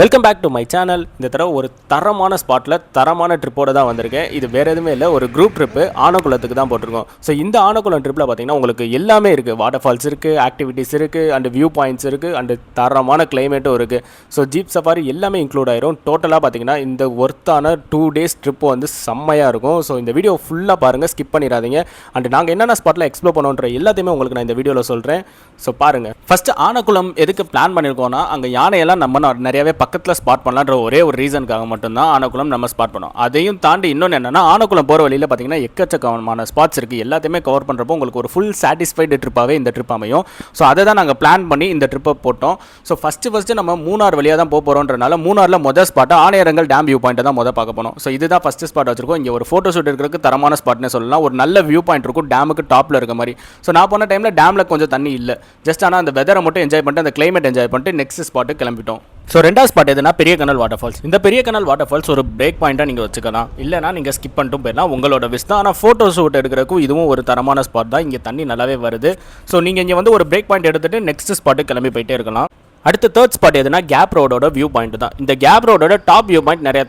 Welcome back to my channel. இந்த தடவை ஒரு தரமான ஸ்பாட்டில் தரமான ட்ரிப்போடு தான் வந்திருக்கேன். இது வேறு எதுவுமே இல்லை, ஒரு குரூப் ட்ரிப்பு ஆனகுளத்துக்கு தான் போட்டிருக்கோம். ஸோ இந்த ஆனகுளம் ட்ரிப்பில் பார்த்தீங்கன்னா உங்களுக்கு எல்லாமே இருக்குது. வாட்டர் ஃபால்ஸ் இருக்குது, ஆக்டிவிட்டீஸ் இருக்குது, அண்டு வியூ பாயிண்ட்ஸ் இருக்குது, அண்டு தரமான கிளைமேட்டும் இருக்குது. ஸோ ஜீப் சஃபாரி எல்லாமே இன்க்ளூட் ஆயிரும். டோட்டலாக பார்த்தீங்கன்னா இந்த ஒர்த்தான 2 days ட்ரிப்பு வந்து செம்மையாக இருக்கும். ஸோ இந்த வீடியோ ஃபுல்லாக பாருங்கள், ஸ்கிப் பண்ணிடாதீங்க. அண்டு நாங்கள் என்னென்ன ஸ்பாட்டில் எக்ஸ்ப்ளோர் பண்ணுவோன்ற எல்லாத்தையுமே உங்களுக்கு நான் இந்த வீடியோவில் சொல்கிறேன். ஸோ பாருங்கள். ஃபஸ்ட்டு ஆனகுளம் எதுக்கு பிளான் பண்ணியிருக்கோன்னா, அங்கே யானையெல்லாம் நம்ம நிறையவே பக்கத்தில் ஸ்பாட் பண்ணலான்ற ஒரே ஒரு ரீசனுக்காக மட்டும்தான் ஆனகுளம் நம்ம ஸ்பாட் பண்ணோம். அதையும் தாண்டி இன்னொன்று என்னென்னா, ஆனகுளம் போகிற வழியில் பார்த்தீங்கன்னா எக்கச்சக்கமான ஸ்பாட்ஸ் இருக்குது. எல்லாத்தையுமே கவர் பண்ணுறப்போ உங்களுக்கு ஒரு ஃபுல் சாட்டிஸ்ஃபைடு ட்ரிப்பாகவே இந்த ட்ரிப் அமையும். ஸோ அதை தான் நாங்கள் பிளான் பண்ணி இந்த ட்ரிப்பை போட்டோம். ஸோ ஃபஸ்ட்டு நம்ம மூணார் வழியாக தான் போக போகிறோன்றனால மூணாரில் மொதல் ஸ்பாட்டை ஆணையரங்கல் டேம் வியூ பாயிண்ட்டை தான் பார்க்க போனோம். ஸோ இதுதான் ஃபஸ்ட்டு ஸ்பாட் வச்சிருக்கோம். இங்கே ஒரு ஃபோட்டோ ஷூட் இருக்கிறதுக்கு தரமான ஸ்பாட்னே சொல்லலாம். ஒரு நல்ல வியூ பாயிண்ட் இருக்கும், டேமுக்கு டாப்பில் இருக்க மாதிரி. ஸோ நான் போன டைமில் டேமில் கொஞ்சம் தண்ணி இல்லை, ஜஸ்ட் ஆனால் அந்த வெதரை மட்டும் என்ஜாய் பண்ணிட்டு அந்த கிளைமேட் என்ஜாய் பண்ணிட்டு நெக்ஸ்ட் ஸ்பாட்டு கிளம்பிட்டோம். ஸோ ரெண்டாவது ஸ்பாட் எதுனா பெரிய கனல் வாட்டர் ஃபால்ஸ். இந்த பெரிய கனல் வாட்டர் ஃபால்ஸ் ஒரு பிரேக் பாயிண்ட்டாக நீங்கள் வச்சுக்கலாம், இல்லைனா நீங்கள் ஸ்கிப் பண்ணிட்டும் போயிடலாம், உங்களோட விஷ் தான். ஆனால் ஃபோட்டோ ஷூட் எடுக்கிறதுக்கும் இதுவும் ஒரு தரமான ஸ்பாட் தான். இங்கே தண்ணி நல்லாவே வருது. ஸோ நீங்கள் இங்கே வந்து ஒரு பிரேக் பாயிண்ட் எடுத்துகிட்டு நெக்ஸ்ட் ஸ்பாட்டு கிளம்பி போயிட்டே இருக்கலாம். அடுத்த தேர்ட் ஸ்பாட் எதுனா கேப் ரோடோட வியூ பாயிண்ட் தான். இந்த கேப் ரோடோட டாப் வியூ பாயிண்ட் நிறைய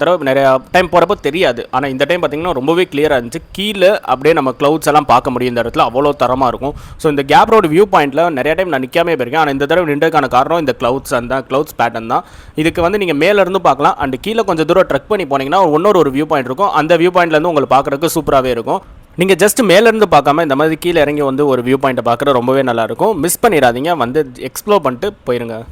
டைம் போகிறப்போ தெரியாது, ஆனால் இந்த டைம் பார்த்தீங்கன்னா ரொம்பவே கிளியராக இருந்துச்சு. கீழே அப்படியே நம்ம க்ளவுட்ஸ் எல்லாம் பார்க்க முடியும் இந்த இடத்துல, அவ்வளோ தரமாக இருக்கும். ஸோ இந்த கேப் ரோடு வியூ பாயிண்ட்டில் நிறைய டைம் நான் நிற்காமே போயிருக்கேன், ஆனால் இந்த தடவை நின்றதுக்கான காரணம் இந்த க்ளவுட்ஸ், அந்த க்ளவுட்ஸ் பேட்டர்ன் தான். இதுக்கு வந்து நீங்கள் மேலேருந்து பார்க்கலாம், அண்ட் கீழே கொஞ்சம் தூரம் ட்ரெக் பண்ணி போனீங்கன்னா ஒரு வியூ பாயிண்ட் இருக்கும். அந்த வியூ பாயிண்ட்லேருந்து உங்களுக்கு பார்க்குறதுக்கு சூப்பராகவே இருக்கும். நீங்கள் ஜஸ்ட் மேலேருந்து பார்க்காம இந்த மாதிரி கீழே இறங்கி வந்து ஒரு வியூ பாயிண்ட்டை பார்க்குறது ரொம்பவே நல்லாயிருக்கும். மிஸ் பண்ணிடாதீங்க, வந்து எக்ஸ்ப்ளோர் பண்ணிட்டு போயிருங்க.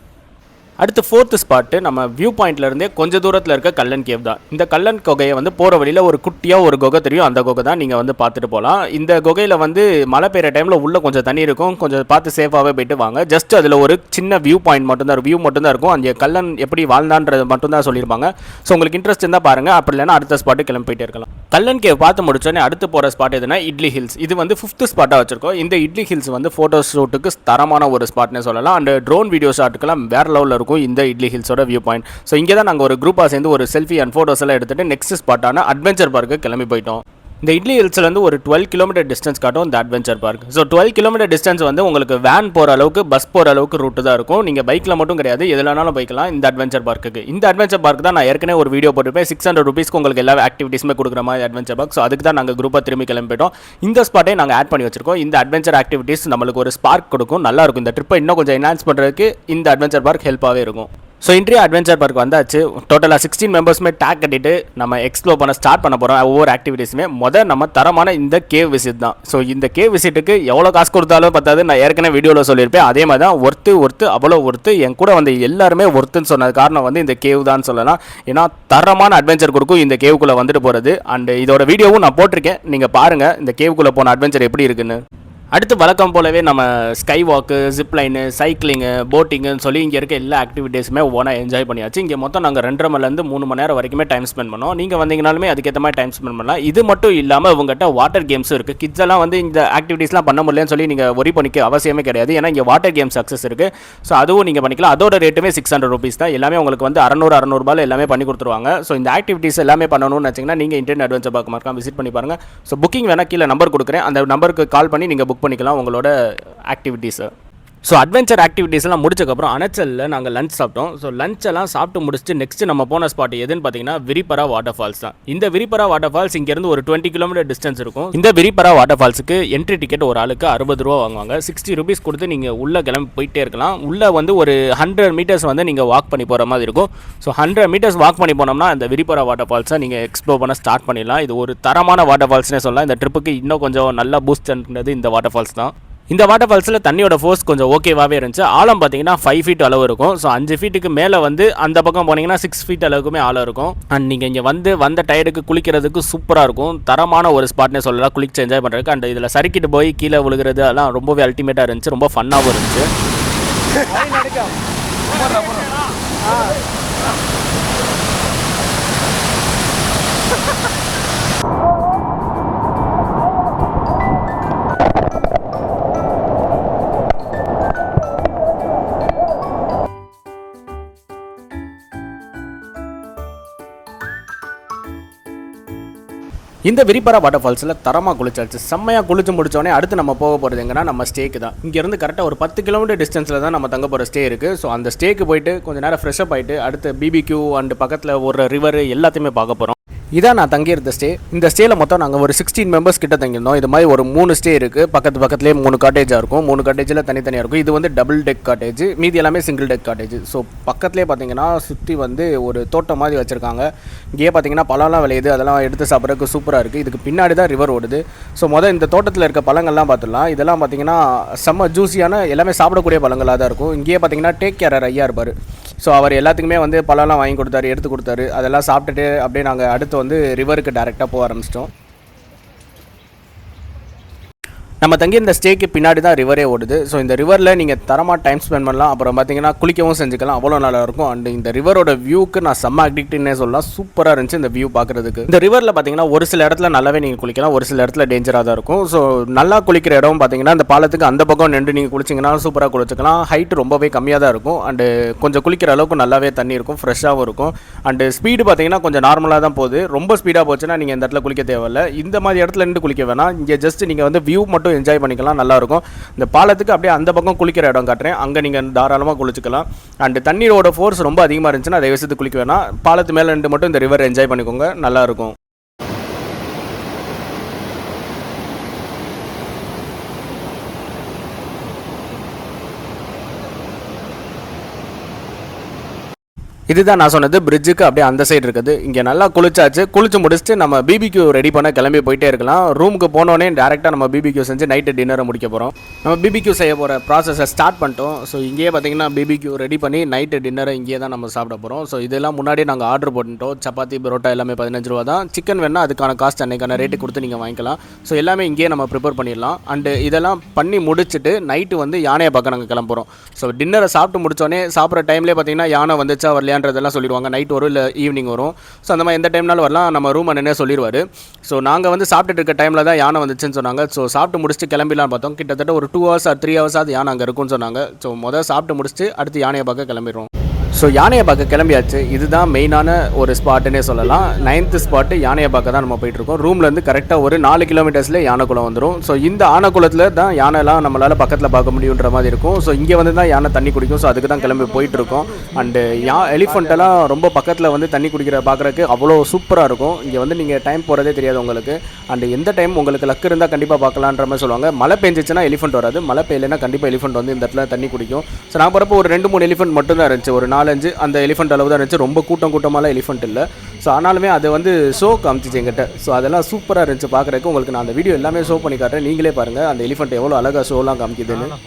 அடுத்து ஃபோர்த்து ஸ்பாட்டு நம்ம வியூ பாயிண்ட்லேருந்தே கொஞ்சம் தூரத்தில் இருக்க கல்லன் கேவ் தான். இந்த கல்லன் குகையை வந்து போகிற வழியில் ஒரு குட்டியாக ஒரு குகை தெரியும், அந்த குகை தான் நீங்கள் வந்து பார்த்துட்டு போகலாம். இந்த குகையில் வந்து மழை பெய்கிற டைமில் உள்ளே கொஞ்சம் தண்ணி இருக்கும், கொஞ்சம் பார்த்து சேஃபாகவே போயிட்டு வாங்க. ஜஸ்ட் அதில் ஒரு சின்ன வியூ பாயிண்ட் மட்டும்தான், வியூ மட்டும்தான் இருக்கும். அந்த கல்லன் எப்படி வாழ்ந்தான்றது மட்டும்தான் சொல்லியிருப்பாங்க. ஸோ உங்களுக்கு இன்ட்ரெஸ்ட் இருந்தால் பாருங்கள், அப்படி இல்லைனா அடுத்த ஸ்பாட்டு கிளம்பி போயிட்டே இருக்கலாம். கல்லன் கேவ் பார்த்து முடிச்சோன்னே அடுத்து போகிற ஸ்பாட் எதுனா இட்லி ஹில்ஸ். இது வந்து 5th ஸ்பாட்டாக வச்சிருக்கோம். இந்த இட்லி ஹில்ஸ் வந்து ஃபோட்டோ ஷூட்டுக்கு தரமான ஒரு ஸ்பாட்னே சொல்லலாம். அண்ட் ட்ரோன் வீடியோ ஷாட்டுக்கெல்லாம் வேறு லெவலில் இருக்கும் இந்த இட்லி ஹில்ஸோட வியூ பாயிண்ட். ஸோ இங்கே தான் நாங்கள் ஒரு குரூப்பாக சேர்ந்து ஒரு செல்ஃபி அண்ட் ஃபோட்டோஸ் எல்லாம் எடுத்துகிட்டு நெக்ஸ்ட் ஸ்பாட்டான அட்வென்ச்சர் பார்க்கு கிளம்பி போயிட்டோம். இந்த இட்லி ஹில்ஸ்லேருந்து ஒரு 12 கிலோமீட்டர் டிஸ்டன்ஸ் காட்டும் இந்த adventure park. So 12 kilometre distance வந்து உங்களுக்கு வேன் போகிற அளவுக்கு, பஸ் போகிற அளவுக்கு ரூட்டு தான் இருக்கும். நீங்கள் பைக்கில் மட்டும் கிடையாது, எதுலனாலும் போய்க்கலாம் இந்த அட்வென்ச்சர் பார்க்குக்கு. இந்த அட்வென்ச்சர் பார்க் தான் நான் ஏற்கனவே ஒரு வீடியோ போட்டுருப்பேன். 600 rupees உங்களுக்கு எல்லா ஆக்டிவிட்டீஸுமே கொடுக்குற மாதிரி அட்வென்ச்சர் பார்க். ஸோ அதுக்கு தான் நாங்கள் குரூப்பாக திரும்பி கிளம்பிட்டோம். இந்த ஸ்பாட்டை நாங்கள் ஆட் பண்ணி வச்சிருக்கோம். இந்த அட்வென்ச்சர் ஆக்டிவிட்டீஸ் நம்மளுக்கு ஒரு ஸ்பார்க் கொடுக்கும், நல்லாயிருக்கும். இந்த ட்ரிப்பை இன்னும் கொஞ்சம் என்ஹான்ஸ் பண்ணுறதுக்கு இந்த அட்வென்ச்சர் பார்க் ஹெல்ப்பாகவே இருக்கும். ஸோ இன்றைய அட்வென்ச்சர் பார்க் வந்தாச்சு. டோட்டலாக 16 மெம்பர்ஸுமே டேக் கட்டிட்டு நம்ம எக்ஸ்ப்ளோர் பண்ண ஸ்டார்ட் பண்ண போகிறோம். ஒவ்வொரு ஆக்டிவிட்டீஸுமே நம்ம தரமான இந்த கேவ் விசிட் தான். ஸோ இந்த கேவ் விசிட்டுக்கு எவ்வளோ காசு கொடுத்தாலும் பத்தாது, நான் ஏற்கனவே வீடியோவில் சொல்லியிருப்பேன். அதே மாதிரி தான் ஒர்த்து அவ்வளோ ஒர்த்து. என் கூட வந்து எல்லாருமே ஒர்த்துன்னு சொன்னது காரணம் வந்து இந்த கேவ் தான் சொல்லலாம். ஏன்னா தரமான அட்வென்ச்சர் கொடுக்கும் இந்த கேவுக்குள்ளே வந்துட்டு போகிறது. அண்ட் இதோட வீடியோவும் நான் போட்டிருக்கேன், நீங்கள் பாருங்கள் இந்த கேவுக்குள்ளே போன அட்வென்ச்சர் எப்படி இருக்குன்னு. அடுத்து வழக்கம் போலவே நம்ம ஸ்கை வாக்கு, ஜிப்லைனு, சைக்கிளிங்கு, போட்டிங்குன்னு சொல்லி இங்கே இருக்க எல்லா ஆக்டிவிட்டீஸுமே ஒவ்வொன்றா என்ஜாய் பண்ணியாச்சு. இங்கே மொத்தம் நாங்கள் 2.5 மணிலேருந்து 3 மணி நேரம் வரைக்குமே டைம் ஸ்பெண்ட் பண்ணோம். நீங்கள் வந்தீங்கனாலுமே அதுக்கேற்ற மாதிரி டைம் ஸ்பெண்ட் பண்ணலாம். இது மட்டும் இல்லாமல் உங்கள்கிட்ட வாட்டர் கேம்ஸும் இருக்குது. கிட்ஸ் எல்லாம் வந்து இந்த ஆக்டிவிட்டீஸ்லாம் பண்ண முடியலன்னு சொல்லி நீங்கள் ஒரி பண்ணிக்க அவசியமே கிடையாது. ஏன்னா இங்கே வாட்டர் கேம்ஸ் சக்ஸஸ் இருக்குது. ஸோ அதுவும் நீங்கள் பண்ணிக்கலாம். அதோட ரேட்டுமே 600 rupees தான். எல்லாமே உங்களுக்கு வந்து 600 ரூபாயில் எல்லாமே பண்ணி கொடுத்துருவாங்க. ஸோ இந்த ஆக்டிவிட்டீஸ் எல்லாமே பண்ணணும்னு வச்சிங்கன்னா நீங்கள் இந்தியன் அட்வென்ச்சர் பார்க் மறக்காம விசிட் பண்ணி பாருங்கள். ஸோ புக்கிங் வேணால் கீழே நம்பர் கொடுக்குறேன், அந்த நம்பருக்கு கால் பண்ணி நீங்கள் புக் பண்ணிக்கலாம் உங்களோட ஆக்டிவிட்டீஸை. ஸோ அட்வென்ச்சர் ஆக்டிவிட்டீஸ்லாம் முடிச்சக்கப்புறம் அனச்சலில் நாங்கள் லஞ்ச் சாப்பிட்டோம். ஸோ லஞ்செல்லாம் சாப்பிட்டு முடிச்சுட்டு நெக்ஸ்ட் நம்ம போன ஸ்பாட் எதுன்னு பார்த்தீங்கன்னா விரிபரா வாட்டர் ஃபால்ஸ் தான். இந்த விரிபரா வாட்டர் ஃபால்ஸ் இங்கேருந்து ஒரு 20 கிலோமீட்டர் டிஸ்டன்ஸ் இருக்கும். இந்த விரிபரா வாட்டர் ஃபால்ஸுக்கு என்ட்ரி டிக்கெட் ஒரு ஆளுக்கு 60 ரூபா வாங்குவாங்க. 60 rupees கொடுத்து நீங்கள் உள்ளே கிளம்பி போயிட்டே இருக்கலாம். உள்ளே வந்து ஒரு 100 meters வந்து நீங்கள் வாக் பண்ணி போகிற மாதிரி இருக்கும். ஸோ 100 meters வாக் பண்ணி போனோம்னா அந்த விரிபரா வாட்டர் ஃபால்ஸை நீங்கள் எக்ஸ்ப்ளோர் பண்ண ஸ்டார்ட் பண்ணிடலாம். இது ஒரு தரமான வாட்டர் ஃபால்ஸ்னே சொல்லலாம். இந்த ட்ரிப்புக்கு இன்னும் கொஞ்சம் நல்லா பூஸ்ட் பண்ணுறது இந்த வாட்டர் ஃபால்ஸ் தான். இந்த வாட்டர் ஃபால்ஸில் தண்ணியோட ஃபோர்ஸ் கொஞ்சம் ஓகேவாகவே இருந்துச்சு. ஆழம் பார்த்தீங்கன்னா 5 feet அளவு இருக்கும். ஸோ 5 feet மேலே வந்து அந்த பக்கம் போனீங்கன்னா 6 feet அளவுக்குமே ஆழம் இருக்கும். அண்ட் நீங்கள் இங்கே வந்த டயருக்கு குளிக்கிறதுக்கு சூப்பராக இருக்கும். தரமான ஒரு ஸ்பாட்னே சொல்லலாம் குளிச்சு என்ஜாய் பண்ணுறதுக்கு. அண்ட் இதில் சறுக்கிட்டு போய் கீழே விழுகிறது அதெல்லாம் ரொம்பவே அல்டிமேட்டாக இருந்துச்சு, ரொம்ப ஃபன்னாகவும் இருந்துச்சு. இந்த விரிப்பரா வாட்டர் ஃபால்ஸில் தரமாக குளிச்சாச்சு, செம்மையாக குளிச்சு முடிச்சோடனே அடுத்து நம்ம போக போகிறது எங்கன்னா நம்ம ஸ்டேக்கு தான். இங்கேருந்து கரெக்டாக ஒரு 10 கிலோமீட்டர் டிஸ்டன்ஸில் தான் நம்ம தங்க போகிற ஸ்டே இருக்குது. ஸோ அந்த ஸ்டேக்கு போயிட்டு கொஞ்சம் நேரம் ஃப்ரெஷ்அப் ஆகிட்டு அடுத்து பிபிக்யூ அண்ட் பக்கத்தில் ஒரு ரிவர் எல்லாத்தையுமே பார்க்க போகிறோம். இதான் நான் தங்கியிருந்த ஸ்டே. இந்த ஸ்டேயில் மொத்தம் நாங்கள் ஒரு 16 மெம்பர்ஸ் கிட்ட தங்கியிருந்தோம். இது மாதிரி ஒரு 3 ஸ்டே இருக்குது. பக்கத்துலேயே 3 காட்டேஜாக இருக்கும். 3 காட்டேஜில் தனித்தனியாக இருக்கும். இது வந்து டபுள் டெக் காட்டேஜ், மீதி எல்லாமே சிங்கிள் டெக் காட்டேஜ். ஸோ பக்கத்துலேயே பார்த்தீங்கன்னா சுற்றி வந்து ஒரு தோட்டம் மாதிரி வச்சுருக்காங்க. இங்கேயே பார்த்தீங்கன்னா பழம்லாம் விளையுது, அதெல்லாம் எடுத்து சாப்பிட்றதுக்கு சூப்பராக இருக்குது. இதுக்கு பின்னாடி தான் ரிவர் ஓடுது. ஸோ இந்த தோட்டத்தில் இருக்க பழங்கள்லாம் பார்த்துடலாம். இதெல்லாம் பார்த்தீங்கன்னா செம்ம ஜூஸியான எல்லாமே சாப்பிடக்கூடிய பழங்களாக தான் இருக்கும். இங்கேயே பார்த்தீங்கன்னா டேக் கேரர் ஐயா இருப்பார். ஸோ அவர் எல்லாத்துக்குமே வந்து பழம்லாம் வாங்கி கொடுத்தாரு, எடுத்து கொடுத்தாரு. அதெல்லாம் சாப்பிட்டுட்டு அப்படியே நாங்கள் அடுத்து வந்து ரிவருக்கு டேரெக்டாக போக ஆரம்பிச்சிட்டோம். நம்ம தங்கி இந்த ஸ்டேக்கு பின்னாடி தான் ரிவரே ஓடுது. ஸோ இந்த ரிவரில் நீங்கள் தரமாக டைம் ஸ்பெண்ட் பண்ணலாம். அப்புறம் பார்த்தீங்கன்னா குளிக்கவும் செஞ்சுக்கலாம், அவ்வளோ நல்லாயிருக்கும். அண்ட் இந்த ரிவரோட வியூக்கு நான் செம்ம அடிக்டிவ்னே சொல்லலாம். சூப்பராக இருந்துச்சு இந்த வியூ பார்க்குறதுக்கு. இந்த ரிவரில் பார்த்தீங்கன்னா ஒரு சில இடத்துல நல்லாவே நீங்கள் குளிக்கலாம், ஒரு சில இடத்துல டேஞ்சராக தான் இருக்கும். ஸோ நல்லா குளிக்கிற இடம் பார்த்தீங்கன்னா இந்த பாலத்துக்கு அந்த பக்கம் நின்று நீங்கள் குளிச்சிங்கன்னா சூப்பராக குளிச்சிக்கலாம். ஹைட்டு ரொம்பவே கம்மியாக தான் இருக்கும். அண்டு கொஞ்சம் குளிக்கிற அளவுக்கு நல்லாவே தண்ணி இருக்கும், ஃப்ரெஷ்ஷாகவும் இருக்கும். அண்டு ஸ்பீடு பார்த்தீங்கன்னா கொஞ்சம் நார்மலாக தான் போகுது. ரொம்ப ஸ்பீடாக போச்சுன்னா நீங்கள் இந்த இடத்துல குளிக்க தேவையில்லை. இந்த மாதிரி இடத்துல நின்று குளிக்க வேணாம். இங்கே ஜஸ்ட் நீங்கள் வந்து வியூ மட்டும் என்ஜாய் பண்ணிக்கலாம், நல்லாயிருக்கும். இந்த பாலத்துக்கு அப்படியே அந்த பக்கம் குளிக்கிற இடம் காட்டுறேன், அங்கே நீங்கள் தாராளமாக குளிச்சிக்கலாம். அண்ட் தண்ணீரோட ஃபோர்ஸ் ரொம்ப அதிகமாக இருந்துச்சுன்னா தயவு செய்து குளிக்க வேணாம். பாலத்து மேலே நின்று மட்டும் இந்த ரிவர் என்ஜாய் பண்ணிக்கோங்க, நல்லாயிருக்கும். இதுதான் நான் சொன்னது, பிரிட்ஜுக்கு அப்படியே அந்த சைடு இருக்குது. இங்கே நல்லா குளிச்சாச்சு. குளிச்சு முடிச்சுட்டு நம்ம பிபிக்யூ ரெடி பண்ண கிளம்பி போயிட்டே இருக்கலாம். ரூமுக்கு போனோடனே டேரெக்டாக நம்ம பிபிக்யூ செஞ்சு நைட்டு டின்னரை முடிக்க போகிறோம். நம்ம பிபிக்யூ செய்ய போகிற ப்ராசஸை ஸ்டார்ட் பண்ணிட்டோம். ஸோ இங்கேயே பார்த்தீங்கன்னா பிபிக்யூ ரெடி பண்ணி நைட்டு டின்னரை இங்கேயே தான் நம்ம சாப்பிட போகிறோம். ஸோ இதெல்லாம் முன்னாடியே நாங்கள் ஆர்டர் போட்டுட்டோம். சப்பாத்தி பரோட்டா எல்லாமே 15 ரூபா தான். சிக்கன் வேணால் அதுக்கான காஸ்ட் அன்னைக்கான ரேட்டு கொடுத்து நீங்கள் வாங்கிக்கலாம். ஸோ எல்லாமே இங்கேயே நம்ம ப்ரிப்பேர் பண்ணிடலாம். அண்டு இதெல்லாம் பண்ணி முடிச்சுட்டு நைட்டு வந்து யானையை பார்க்க நாங்கள் கிளம்புறோம். ஸோ டின்னரை சாப்பிட்டு முடிச்சோடனே சாப்பிட்ற டைம்லேயே பார்த்தீங்கன்னா யானை வந்துச்சா வரலையான்றதெல்லாம் சொல்லிடுவாங்க. நைட் வரும், இல்லை ஈவினிங் வரும். ஸோ அந்த மாதிரி எந்த டைம்னாலும் வரலாம். நம்ம ரூம் அண்ணனே சொல்லிடுவார். ஸோ நாங்கள் வந்து சாப்பிட்டுட்டு இருக்க டைமில் தான் யானை வந்துச்சுன்னு சொன்னாங்க. ஸோ சாப்பிட்டு முடிச்சுட்டு கிளம்பிடலான்னு பார்த்தோம். கிட்டத்தட்ட ஒரு 2 hours or 3 hours அது யானை அங்கே இருக்குன்னு சொன்னாங்க. ஸோ சாப்பிட்டு முடிச்சுட்டு அடுத்து யானையை பார்க்க கிளம்பிடுறோம். ஸோ யானையை பார்க்க கிளம்பியாச்சு. இதுதான் மெயினான ஒரு ஸ்பாட்டுன்னே சொல்லலாம். 9th ஸ்பாட்டு யானையை பார்க்க தான் நம்ம போயிட்டுருக்கோம். ரூம்லேருந்து கரெக்டாக ஒரு 4 கிலோமீட்டர்ஸில் யானைக்குளம் வந்துடும். ஸோ இந்த ஆனைக்குளத்தில் தான் யானைலாம் நம்மளால் பக்கத்தில் பார்க்க முடியுன்ற மாதிரி இருக்கும். ஸோ இங்கே வந்து தான் யானை தண்ணி குடிக்கும். ஸோ அதுக்கு தான் கிளம்பி போயிட்டுருக்கோம். அண்டு எலிஃபெண்ட்டெல்லாம் ரொம்ப பக்கத்தில் வந்து தண்ணி குடிக்கிற பார்க்குறதுக்கு அவ்வளோ சூப்பராக இருக்கும். இங்கே வந்து நீங்கள் டைம் போகிறதே தெரியாது உங்களுக்கு. அண்டு எந்த டைம் உங்களுக்கு லக்கு இருந்தால் கண்டிப்பாக பார்க்கலான்ற மாதிரி சொல்லுவாங்க. மழை பெஞ்சிச்சுன்னா எலிஃபெண்ட் வராது, மழை பெய்யலைன்னா கண்டிப்பாக எலிஃபெண்ட் வந்து இந்த இடத்துல தண்ணி குடிக்கும். ஸோ நான் போகிறப்போ ஒரு 2-3 எலிஃபெண்ட் மட்டும் தான் இருந்துச்சு. ஒரு 4-5 அந்த எலிஃபெண்ட் அளவு தான் இருந்துச்சு. ரொம்ப கூட்டமால எலிஃபெண்ட் இல்லை. ஸோ ஆனாலுமே அது வந்து ஷோ காமிச்சிச்சு எங்கிட்ட. ஸோ அதெல்லாம் சூப்பராக இருந்துச்சு பார்க்குறதுக்கு. உங்களுக்கு நான் அந்த வீடியோ எல்லாமே ஷோ பண்ணி காட்டுறேன், நீங்களே பாருங்கள் அந்த எலிஃபெண்ட் எவ்வளோ அழகாக ஷோலாம் காமிக்குதுன்னு.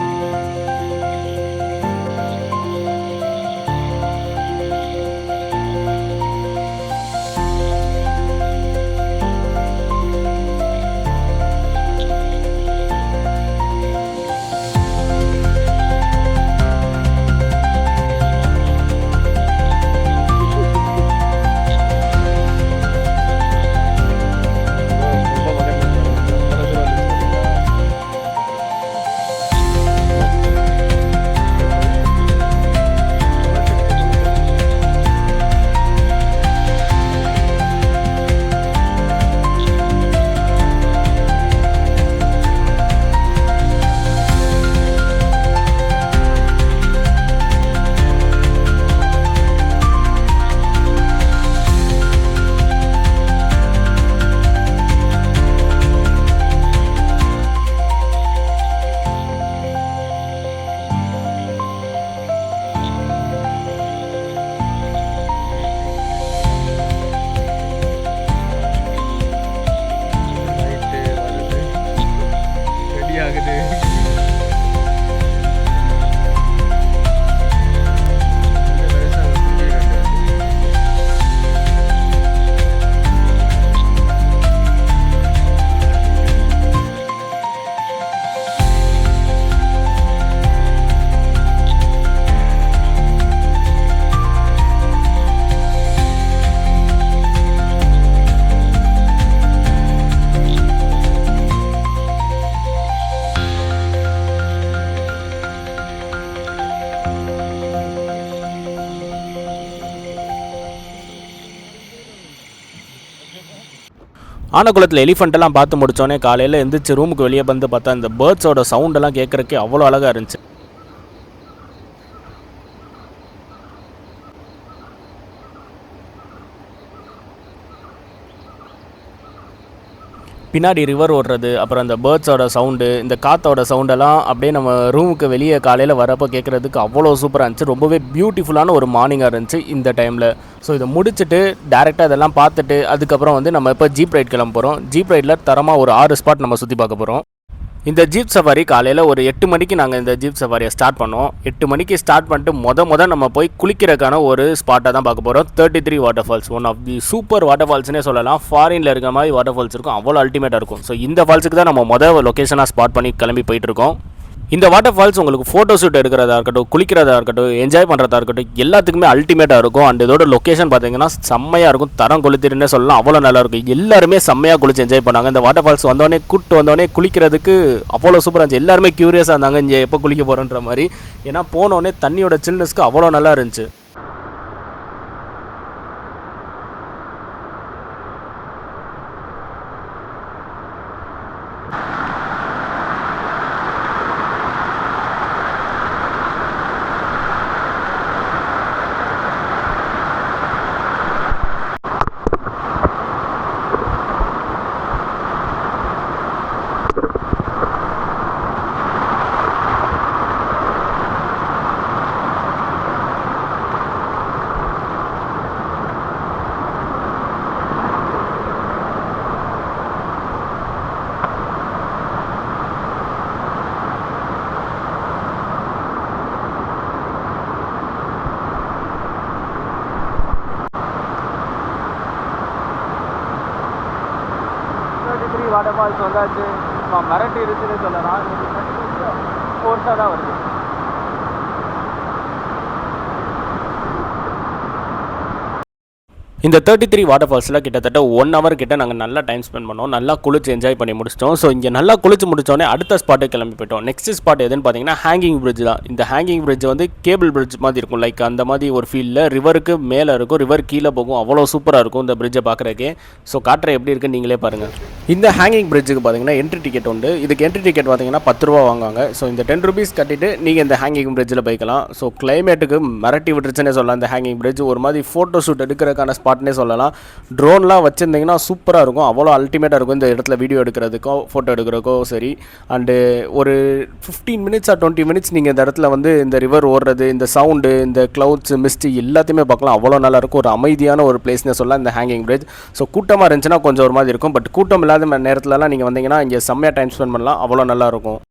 ஆனக்குளத்தில் எலிஃபெண்ட்டெல்லாம் பார்த்து முடித்தோடனே காலையில் எந்திரிச்சு ரூமுக்கு வெளியே வந்து பார்த்தா இந்த பேர்ட்ஸோட சவுண்டெல்லாம் கேட்குறக்கே அவ்வளோ அழகாக இருந்துச்சு. பின்னாடி ரிவர் ஓடுறது, அப்புறம் அந்த பேர்ட்ஸோட சவுண்டு, இந்த காற்றோட சவுண்டெல்லாம் அப்படியே நம்ம ரூமுக்கு வெளியே காலையில் வரப்போ கேட்குறதுக்கு அவ்வளோ சூப்பராக இருந்துச்சு. ரொம்பவே பியூட்டிஃபுல்லான ஒரு மார்னிங்காக இருந்துச்சு இந்த டைமில். ஸோ இதை முடிச்சுட்டு டேரெக்டாக இதெல்லாம் பார்த்துட்டு அதுக்கப்புறம் வந்து நம்ம இப்போ ஜீப் ரைட் கிளம்ப போகிறோம். ஜீப் ரைடில் தரமாக ஒரு 6 ஸ்பாட் நம்ம சுற்றி பார்க்க போகிறோம். இந்த ஜீப் சஃபாரி காலையில் ஒரு 8 மணிக்கு நாங்கள் இந்த ஜீப் சஃபாரியை ஸ்டார்ட் பண்ணோம். 8 மணிக்கு ஸ்டார்ட் பண்ணிட்டு முத நம்ம போய் குளிக்கிறதுக்கான ஒரு ஸ்பாட்டை தான் பார்க்க போகிறோம். 33 waterfalls, one of the super water ஃபால்ஸ்னே சொல்லலாம். ஃபாரினில் இருக்க மாதிரி வாட்டர் ஃபால்ஸ் இருக்கும், அவ்வளோ அல்டிமேட்டாக இருக்கும். ஸோ இந்த ஃபால்ஸுக்கு தான் நம்ம லொக்கேஷனாக ஸ்பாட் பண்ணி கிளம்பி போயிட்டுருக்கோம். இந்த வாட்டர் ஃபால்ஸ் உங்களுக்கு ஃபோட்டோ ஷூட் எடுக்கிறதா இருக்கட்டும், குளிக்கிறதா இருக்கட்டும், என்ஜாய் பண்ணுறதா இருக்கட்டும், எல்லாத்துக்குமே அல்டிமேட்டாக இருக்கும். அண்ட் இதோட லொக்கேஷன் பார்த்தீங்கன்னா செம்மையாக இருக்கும். தரம் கொளுத்திருன்னே சொல்லலாம், அவ்வளோ நல்லாயிருக்கும். எல்லாருமே செம்மையாக குளிச்சு என்ஜாய் பண்ணாங்க. இந்த வாட்டர் ஃபால்ஸ் வந்தோடனே குளிக்கிறதுக்கு அவ்வளோ சூப்பராக இருந்துச்சு. எல்லாருமே க்யூரியஸாக இருந்தாங்க இங்கே எப்போ குளிக்க போகிறோன்ற மாதிரி. ஏன்னா போனோடனே தண்ணியோட சில்னஸ்க்கு அவ்வளோ நல்லா இருந்துச்சு. வாட்டர் ஃபால்ஸ் வந்தாச்சு. மிரட்டி இருக்குன்னு சொல்லலாம். ஃபோர்ஸாக தான் வருது. இந்த 33 வாட்டர் ஃபால்ஸில் கிட்டத்தட்ட 1 hour கிட்ட நாங்கள் நல்லா டைம் ஸ்பெண்ட் பண்ணோம். நல்லா குளிச்சு என்ஜாய் பண்ணி முடிச்சிட்டோம். ஸோ இங்கே நல்லா குளிச்சு முடிச்சோடனே அடுத்த ஸ்பாட்டுக்கு கிளம்பி போயிட்டோம். நெக்ஸ்ட் ஸ்பாட் எதுன்னு பார்த்தீங்கன்னா ஹேங்கிங் பிரிட்ஜ் தான். இந்த ஹேங்கிங் பிரிட்ஜ் வந்து கேபிள் பிரிட்ஜ் மாதிரி இருக்கும். லைக் அந்த மாதிரி ஒரு ஃபீல்டில் ரிவருக்கு மேலே இருக்கும், ரிவர் கீழே போகும். அவ்வளோ சூப்பராக இருக்கும் இந்த பிரிட்ஜை பார்க்குறதுக்கே. ஸோ காட்டுற எப்படி இருக்குன்னு நீங்களே பாருங்கள். இந்த ஹேங்கிங் பிரிட்ஜுக்கு பார்த்தீங்கன்னா என்ட்ரி டிக்கெட் உண்டு. இதுக்கு என்ட்ரி டிக்கெட் பார்த்தீங்கன்னா 10 ரூபா வாங்குவாங்க. ஸோ இந்த 10 rupees கட்டிட்டு நீங்கள் இந்த ஹேங்கிங் பிரிட்ஜில் போய்க்கலாம். ஸோ கிளைமேட்டுக்கு மிரட்டி விட்டுருச்சுன்னே சொல்லலாம். இந்த ஹேங்கிங் பிரிட்ஜ் ஒரு மாதிரி ஃபோட்டோ ஷூட் எடுக்கிறதுக்கான ஸ்பாட்னே சொல்லலாம். ட்ரோன்லாம் வச்சுருந்தீங்கன்னா சூப்பராக இருக்கும், அவ்வளோ அல்டிமேட்டாக இருக்கும் இந்த இடத்துல வீடியோ எடுக்கிறதுக்கோ ஃபோட்டோ எடுக்கிறதுக்கோ சரி. அண்டு ஒரு 15 minutes or 20 minutes நீங்கள் இந்த இடத்துல வந்து இந்த ரிவர் ஓடுறது, இந்த சவுண்டு, இந்த க்ளவுட்ஸ், மிஸ்ட் எல்லாத்தையுமே பார்க்கலாம். அவ்வளோ நல்லாயிருக்கும். ஒரு அமைதியான ஒரு பிளேஸ்னே சொல்லலாம் இந்த ஹேங்கிங் பிரிட்ஜ். ஸோ கூட்டமாக இருந்துச்சுன்னா கொஞ்சம் ஒரு மாதிரி இருக்கும். பட் கூட்டம் இல்லாத நேரத்துலலாம் நீங்கள் வந்தீங்கன்னா இங்கே செம்மையாக டைம் ஸ்பெண்ட் பண்ணலாம், அவ்வளோ நல்லாயிருக்கும்.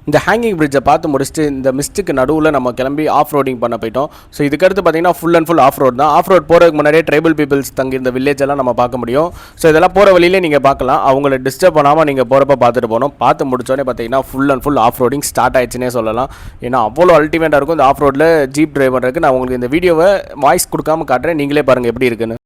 இந்த ஹேங்கிங் பிரிட்ஜை பார்த்து முடிச்சுட்டு இந்த மிஸ்ட்டுக்கு நடுவில் நம்ம கிளம்பி ஆஃப் ரோடிங் பண்ண போயிட்டோம். ஸோ இதுக்கடுத்து பார்த்தீங்கன்னா full and full off road தான். ஆஃப் ரோட் போகிறதுக்கு முன்னாடியே ட்ரைபல் பீப்புள்ஸ் தங்கி இந்த வில்லேஜ் எல்லாம் நம்ம பார்க்க முடியும். ஸோ இதெல்லாம் போகிற வழியிலே நீங்கள் பார்க்கலாம். அவங்கள டிஸ்டர்ப் பண்ணாமல் நீங்கள் போகிறப்ப பார்த்துட்டு போகணும். பார்த்து முடிச்சோடனே பார்த்தீங்கன்னா full and full off roading start ஆயிடுச்சுன்னே சொல்லலாம். ஏன்னா அவ்வளோ அல்டிமேட்டாக இருக்கும் இந்த ஆஃப் ரோட்டில் ஜீப் டிரைவ் பண்ணுறதுக்கு. நான் உங்களுக்கு இந்த வீடியோவை வாய்ஸ் கொடுக்காம காட்டுறேன், நீங்களே பாருங்கள் எப்படி இருக்குன்னு.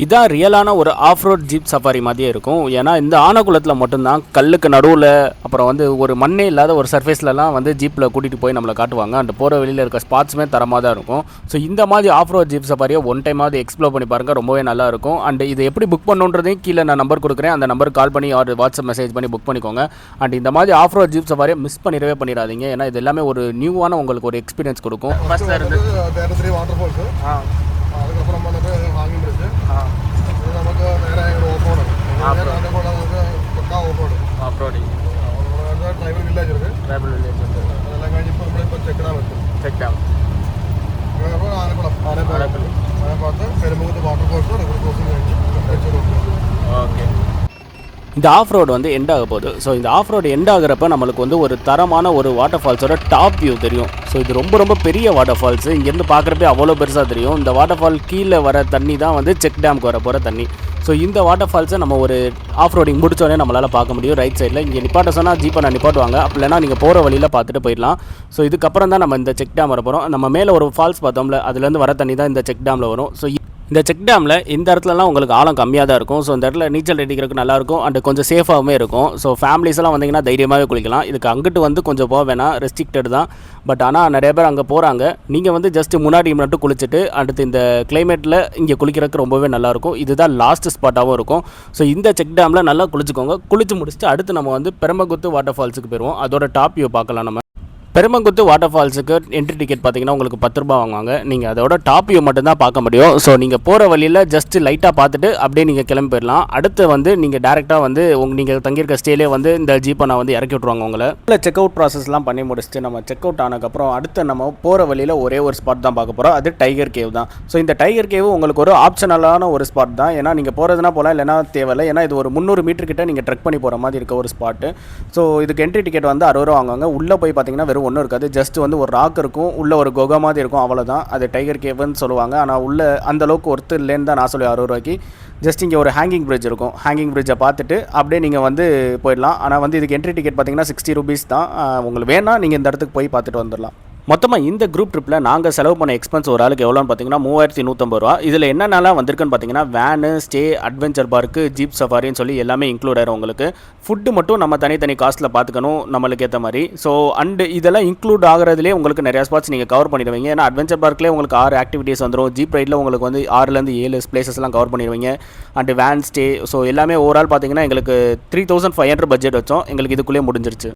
இதான் ரியலான ஒரு ஆஃப் ரோட் ஜீப் சஃபாரி மாதிரியே இருக்கும். ஏன்னா இந்த ஆனகுளத்தில் மட்டும்தான் கல்லுக்கு நடுவில், அப்புறம் வந்து ஒரு மண்ணே இல்லாத ஒரு சர்ஃபேஸ்லலாம் வந்து ஜீப்பில் கூட்டிகிட்டு போய் நம்மளை காட்டுவாங்க. அந்த போகிற வெளியில் இருக்க ஸ்பாட்ஸுமே தரமாக தான் இருக்கும். ஸோ இந்த மாதிரி ஆஃப் ரோட் ஜீப் சஃபாரியை ஒன் டைமாவது எக்ஸ்ப்ளோர் பண்ணி பாருங்கள், ரொம்பவே நல்லாயிருக்கும். அண்ட் இது எப்படி புக் பண்ணுன்றதையும் கீழே நான் நம்பர் கொடுக்குறேன், அந்த நம்பருக்கு கால் பண்ணி ஒரு வாட்ஸ்அப் மெசேஜ் பண்ணி புக் பண்ணிக்கோங்க. அண்ட் இந்த மாதிரி ஆஃப் ரோட் ஜீப் சஃபாரியை மிஸ் பண்ணிடாதீங்க. ஏன்னா இது எல்லாமே ஒரு நியூவான உங்களுக்கு ஒரு எக்ஸ்பீரியன்ஸ் கொடுக்கும். ஃபர்ஸ்ட்ல இருந்து அதுக்கப்புறம் வந்துட்டு ஹேங்கிங் பிரிட்ஜ், நமக்கு நேராக எங்கள் ஓஃப்ரோடு பக்கா ஓஃப்ரோடிங் ட்ரைபல் வில்லேஜ் இருக்குது. அதெல்லாம் കഴിഞ്ഞ് இப்போ செக் டேம் அதுக்கப்புறம் ஆனக்குளம் அதை பார்த்து பெருமுகத்து வாட்டர் ஃபால்ஸும் ரிவர் க்ரோசிங் കഴിഞ്ഞ് ஓகே. இந்த ஆஃப் ரோடு வந்து எண்ட் ஆக போகுது. ஸோ இந்த ஆஃப் ரோடு எண்ட் ஆகிறப்ப நம்மளுக்கு வந்து ஒரு தரமான ஒரு வாட்டர் ஃபால்ஸோட டாப் வியூ தெரியும். ஸோ இது ரொம்ப ரொம்ப பெரிய வாட்டர் ஃபால்ஸு. இங்கேருந்து பார்க்குறப்பே அவ்வளோ பெருசாக தெரியும். இந்த வாட்டர் ஃபால் கீழே வர தண்ணி தான் வந்து செக் டேமுக்கு வர போகிற தண்ணி. ஸோ இந்த வாட்டர் ஃபால்ஸை நம்ம ஒரு ஆஃப் ரோடிங் முடிச்சோடனே நம்மளால் பார்க்க முடியும். ரைட் சைடில் இங்கே நிப்பாட்ட சொன்னால் ஜீப்பை நான் நிப்பாட்டுவாங்க. அப்படி இல்லைனா நீங்கள் போகிற வழியில் பார்த்துட்டு போயிடலாம். ஸோ இதுக்கப்புறம் தான் நம்ம இந்த செக் டேம் வர போகிறோம். நம்ம மேலே ஒரு ஃபால்ஸ் பார்த்தோம்ல, அதுலேருந்து வர தண்ணி தான் இந்த செக் டேமில் வரும். ஸோ இந்த செக் டேமில் இந்த இடத்துலலாம் உங்களுக்கு ஆழம் கம்மியாக தான் இருக்கும். ஸோ இந்த இடத்துல நீச்சல் அடிக்கிறதுக்கு நல்லாயிருக்கும் அண்ட் கொஞ்சம் சேஃபாகவுமே இருக்கும். ஸோ ஃபேமிலிஸ் எல்லாம் வந்தீங்கன்னா தைரியமாகவே குளிக்கலாம். இதுக்கு அங்கிட்டு வந்து கொஞ்சம் போக வேணாம், ரெஸ்ட்ரிக்டட் தான். பட் ஆனால் நிறைய பேர் அங்கே போகிறாங்க. நீங்கள் வந்து ஜஸ்ட் முன்னாடி மட்டும் குளிச்சுட்டு அடுத்து இந்த கிளைமேட்டில் இங்கே குளிக்கிறதுக்கு ரொம்பவே நல்லாயிருக்கும். இதுதான் லாஸ்ட் ஸ்பாட்டாகவும் இருக்கும். ஸோ இந்த செக் டேமில் நல்லா குளிச்சுக்கோங்க. குளிச்சு முடிச்சுட்டு அடுத்து நம்ம வந்து பெரம்பகுத்து வாட்டர் ஃபால்ஸுக்கு போயிடுவோம். அதோட டாப் வியூ பார்க்கலாம். நம்ம பெருமங்குத்து வாட்டர் ஃபால்ஸுக்கு என்ட்ரி டிக்கெட் பார்த்தீங்கன்னா உங்களுக்கு 10 ரூபா வாங்குவாங்க. நீங்கள் அதோட டாப் வியூ மட்டும்தான் பார்க்க முடியும். ஸோ நீங்கள் போகிற வழியில் ஜஸ்ட் லைட்டாக பார்த்துட்டு அப்படியே நீங்கள் கிளம்பி போயிடலாம். அடுத்து வந்து நீங்கள் டேரெக்டாக வந்து நீங்கள் தங்கியிருக்க ஸ்டேலே வந்து இந்த ஜீப்பை நான் வந்து இறக்கி விட்ருவாங்க உங்களை. இல்லை செக் அவுட் ப்ராசஸ்லாம் பண்ணி முடிச்சுட்டு நம்ம செக் அவுட் ஆனதுக்கப்புறம் அடுத்து நம்ம போகிற வழியில் ஒரே ஒரு ஸ்பாட் தான் பார்க்க போகிறோம். அது டைகர் கேவ் தான். ஸோ இந்த டைகர் கேவ் உங்களுக்கு ஒரு ஆப்ஷனலான ஒரு ஸ்பாட் தான். ஏன்னா நீங்கள் போகிறதுனா போகலாம், இல்லைனா தேவையில்லை. ஏன்னா இது ஒரு 300 மீட்டர் கிட்ட நீங்கள் ட்ரெக் பண்ணி போகிற மாதிரி இருக்க ஒரு ஸ்பாட்டு. ஸோ இதுக்கு என்ட்ரி டிக்கெட் வந்து 60 ரூபா வாங்குவாங்க. உள்ளே போய் பார்த்தீங்கன்னா வெறும் ஒன்றும் இருக்காது. ஜஸ்ட் வந்து ஒரு ராக் இருக்கும், உள்ள ஒரு குகை மாதிரி இருக்கும், அவ்வளோதான். அது டைகர் கேவ்னு சொல்லுவாங்க. ஆனால் உள்ள அந்த அளவுக்கு ஒருத்தர் இல்லைன்னு தான் நான் சொல்லி 60 ரூபாய்க்கு. ஜஸ்ட் இங்கே ஒரு ஹேங்கிங் பிரிட்ஜ் இருக்கும். ஹேங்கிங் பிரிட்ஜை பார்த்துட்டு அப்படியே நீங்கள் வந்து போயிடலாம். ஆனால் வந்து இதுக்கு என்ட்ரி டிக்கெட் பார்த்தீங்கன்னா 60 ரூபீஸ் தான். உங்களுக்கு வேணால் நீங்கள் இந்த இடத்துக்கு போய் பார்த்துட்டு வந்துடலாம். மொத்தமாக இந்த குரூப் ட்ரிப்பில் நாங்கள் செலவு பண்ண எக்ஸ்பென்ஸ் ஒரு ஆளுக்கு எவ்வளோன்னு பார்த்தீங்கன்னா 3150 ரூபா. இதில் என்னென்னலாம் வந்திருக்குன்னு பார்த்தீங்கன்னா venue, stay, adventure park, jeep சஃபாரின்னு சொல்லி எல்லாமே இன்க்ளூட் ஆயிரும் உங்களுக்கு. ஃபுட்டு மட்டும் நம்ம தனித்தனி காஸ்ட்டில் பார்த்துக்கணும் நம்மளுக்கு ஏற்ற மாதிரி. ஸோ அண்டு இதெல்லாம் இன்க்ளூட் ஆகிறதுலே உங்களுக்கு நிறையா ஸ்பாட்ஸ் நீங்கள் கவர் பண்ணிடுவீங்க. ஏன்னா அட்வென்ச்சர் பார்க்லேயே உங்களுக்கு 6 ஆக்டிவிட்டீஸ் வந்துடும். ஜீப் ரைடில் உங்களுக்கு வந்து 6லேருந்து 7 பிளேசஸ்லாம் கவர் பண்ணிடுவீங்க. அண்டு வேன், ஸ்டே, ஸோ எல்லாமே ஓவரால் பார்த்தீங்கன்னா எங்களுக்கு 3500 பட்ஜெட் வச்சோம். எங்களுக்கு இதுக்குள்ளேயே முடிஞ்சிருச்சு.